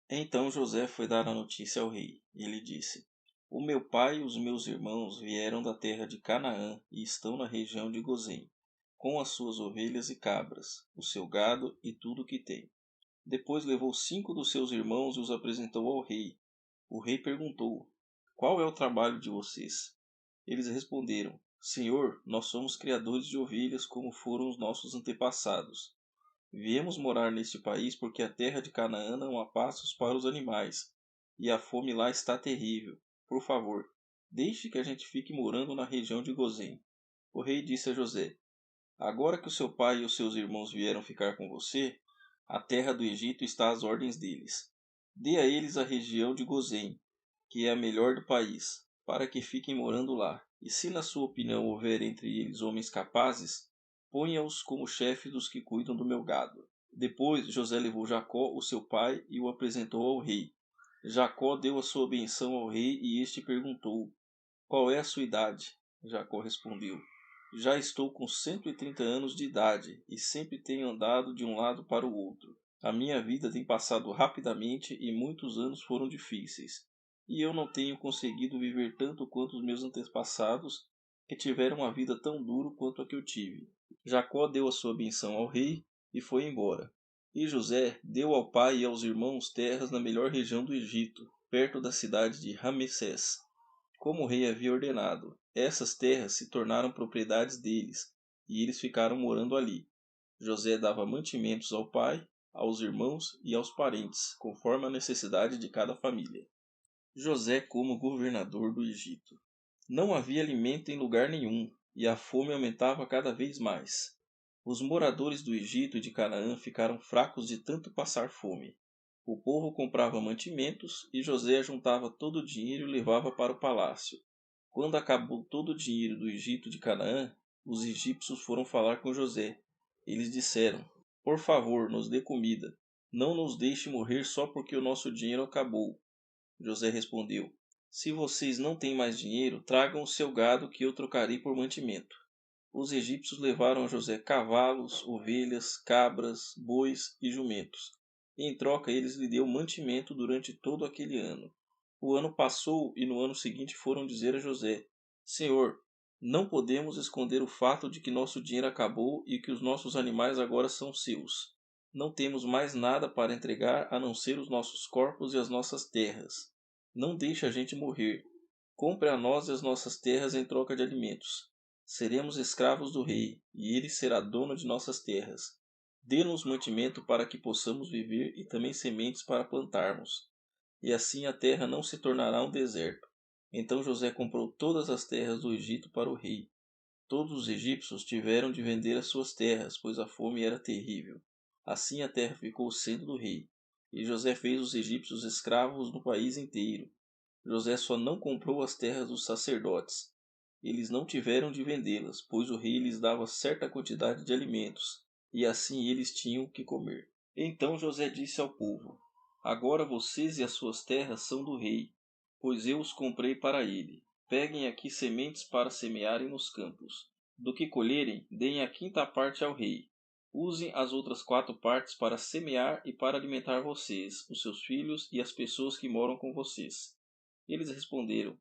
Então José foi dar a notícia ao rei. Ele disse: O meu pai e os meus irmãos vieram da terra de Canaã e estão na região de Gozém, com as suas ovelhas e cabras, o seu gado e tudo o que tem. Depois levou 5 dos seus irmãos e os apresentou ao rei. O rei perguntou: Qual é o trabalho de vocês? Eles responderam: Senhor, nós somos criadores de ovelhas como foram os nossos antepassados. Viemos morar neste país porque a terra de Canaã não há pastos para os animais, e a fome lá está terrível. Por favor, deixe que a gente fique morando na região de Gozém. O rei disse a José: Agora que o seu pai e os seus irmãos vieram ficar com você, a terra do Egito está às ordens deles. Dê a eles a região de Gozém, que é a melhor do país, para que fiquem morando lá. E se na sua opinião houver entre eles homens capazes, ponha-os como chefe dos que cuidam do meu gado. Depois José levou Jacó, o seu pai, e o apresentou ao rei. Jacó deu a sua benção ao rei e este perguntou: Qual é a sua idade? Jacó respondeu: Já estou com 130 anos de idade e sempre tenho andado de um lado para o outro. A minha vida tem passado rapidamente e muitos anos foram difíceis, e eu não tenho conseguido viver tanto quanto os meus antepassados, que tiveram uma vida tão dura quanto a que eu tive. Jacó deu a sua benção ao rei e foi embora. E José deu ao pai e aos irmãos terras na melhor região do Egito, perto da cidade de Ramessés, como o rei havia ordenado. Essas terras se tornaram propriedades deles, e eles ficaram morando ali. José dava mantimentos ao pai, aos irmãos e aos parentes, conforme a necessidade de cada família. José como governador do Egito. Não havia alimento em lugar nenhum, e a fome aumentava cada vez mais. Os moradores do Egito e de Canaã ficaram fracos de tanto passar fome. O povo comprava mantimentos e José juntava todo o dinheiro e levava para o palácio. Quando acabou todo o dinheiro do Egito e de Canaã, os egípcios foram falar com José. Eles disseram: Por favor, nos dê comida. Não nos deixe morrer só porque o nosso dinheiro acabou. José respondeu: Se vocês não têm mais dinheiro, tragam o seu gado que eu trocarei por mantimento. Os egípcios levaram a José cavalos, ovelhas, cabras, bois e jumentos. Em troca, eles lhe deu mantimento durante todo aquele ano. O ano passou e no ano seguinte foram dizer a José: Senhor, não podemos esconder o fato de que nosso dinheiro acabou e que os nossos animais agora são seus. Não temos mais nada para entregar a não ser os nossos corpos e as nossas terras. Não deixe a gente morrer. Compre a nós e as nossas terras em troca de alimentos. Seremos escravos do rei, e ele será dono de nossas terras. Dê-nos mantimento para que possamos viver e também sementes para plantarmos. E assim a terra não se tornará um deserto. Então José comprou todas as terras do Egito para o rei. Todos os egípcios tiveram de vender as suas terras, pois a fome era terrível. Assim a terra ficou sendo do rei. E José fez os egípcios escravos no país inteiro. José só não comprou as terras dos sacerdotes. Eles não tiveram de vendê-las, pois o rei lhes dava certa quantidade de alimentos, e assim eles tinham o que comer. Então José disse ao povo: Agora vocês e as suas terras são do rei, pois eu os comprei para ele. Peguem aqui sementes para semearem nos campos. Do que colherem, deem a quinta parte ao rei. Usem as outras 4 partes para semear e para alimentar vocês, os seus filhos e as pessoas que moram com vocês. Eles responderam: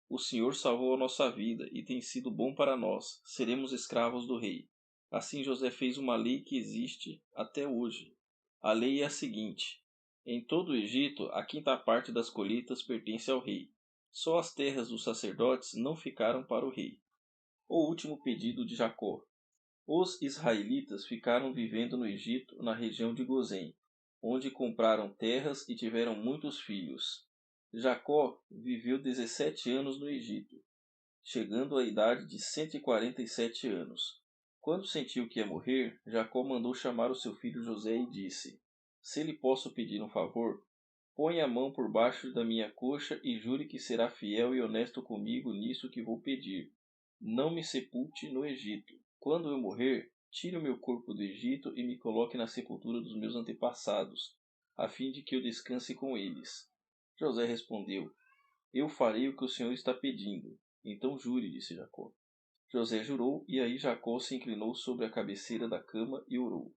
O Senhor salvou a nossa vida e tem sido bom para nós. Seremos escravos do rei. Assim José fez uma lei que existe até hoje. A lei é a seguinte: em todo o Egito, a quinta parte das colheitas pertence ao rei. Só as terras dos sacerdotes não ficaram para o rei. O último pedido de Jacó. Os israelitas ficaram vivendo no Egito, na região de Gozém, onde compraram terras e tiveram muitos filhos. Jacó viveu 17 anos no Egito, chegando à idade de 147 anos. Quando sentiu que ia morrer, Jacó mandou chamar o seu filho José e disse: Se lhe posso pedir um favor, ponha a mão por baixo da minha coxa e jure que será fiel e honesto comigo nisso que vou pedir. Não me sepulte no Egito. Quando eu morrer, tire o meu corpo do Egito e me coloque na sepultura dos meus antepassados, a fim de que eu descanse com eles. José respondeu: Eu farei o que o Senhor está pedindo. Então jure, disse Jacó. José jurou, e aí Jacó se inclinou sobre a cabeceira da cama e orou: